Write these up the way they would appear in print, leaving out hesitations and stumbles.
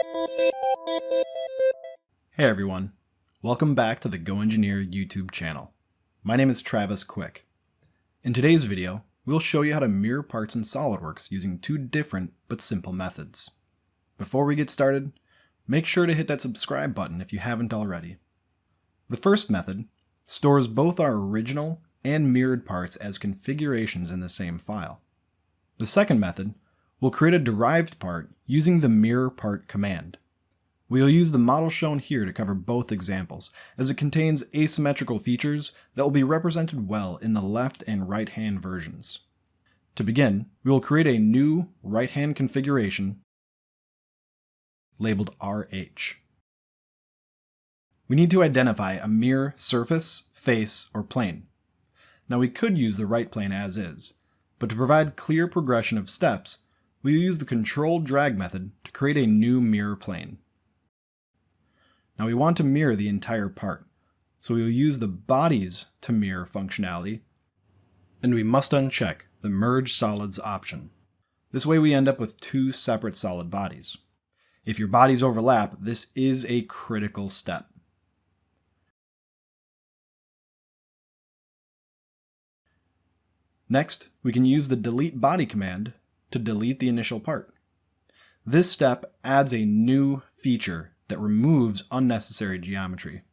Hey everyone, welcome back to the GoEngineer YouTube channel. My name is Travis Quick. In today's video, we'll show you how to mirror parts in SOLIDWORKS using two different but simple methods. Before we get started, make sure to hit that subscribe button if you haven't already. The first method stores both our original and mirrored parts as configurations in the same file. The second method will create a derived part using the mirror part command. We'll use the model shown here to cover both examples, as it contains asymmetrical features that will be represented well in the left and right hand versions. To begin, we will create a new right hand configuration labeled RH. We need to identify a mirror surface, face, or plane. Now we could use the right plane as is, but to provide clear progression of steps, we will use the controlled drag method to create a new mirror plane. Now we want to mirror the entire part, so we will use the bodies to mirror functionality, and we must uncheck the Merge Solids option. This way we end up with two separate solid bodies. If your bodies overlap, this is a critical step. Next, we can use the delete body command to delete the initial part. This step adds a new feature that removes unnecessary geometry.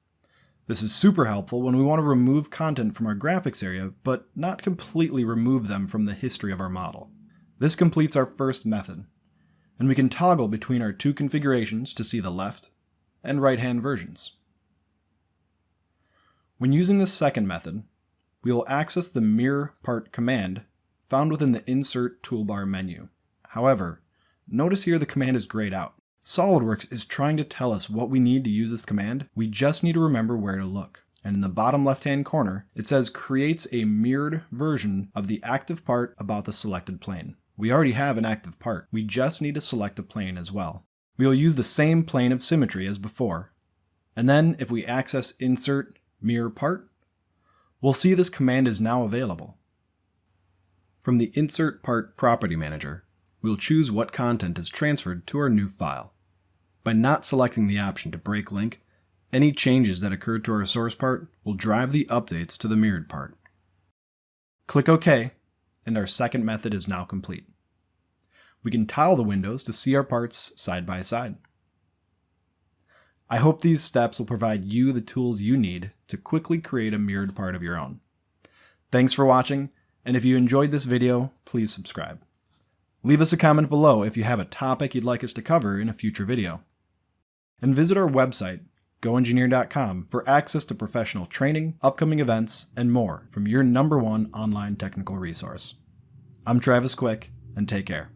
This is super helpful when we want to remove content from our graphics area, but not completely remove them from the history of our model. This completes our first method, and we can toggle between our two configurations to see the left and right hand versions. When using the second method, we will access the mirror part command found within the Insert toolbar menu. However, notice here the command is grayed out. SOLIDWORKS is trying to tell us what we need to use this command. We just need to remember where to look. And in the bottom left-hand corner, it says creates a mirrored version of the active part about the selected plane. We already have an active part. We just need to select a plane as well. We will use the same plane of symmetry as before. And then if we access Insert Mirror Part, we'll see this command is now available. From the Insert Part Property Manager, we'll choose what content is transferred to our new file. By not selecting the option to break link, any changes that occurred to our source part will drive the updates to the mirrored part. Click OK, and our second method is now complete. We can tile the windows to see our parts side by side. I hope these steps will provide you the tools you need to quickly create a mirrored part of your own. Thanks for watching, and if you enjoyed this video, please subscribe. Leave us a comment below if you have a topic you'd like us to cover in a future video. And visit our website, goengineer.com, for access to professional training, upcoming events, and more from your #1 online technical resource. I'm Travis Quick, and take care.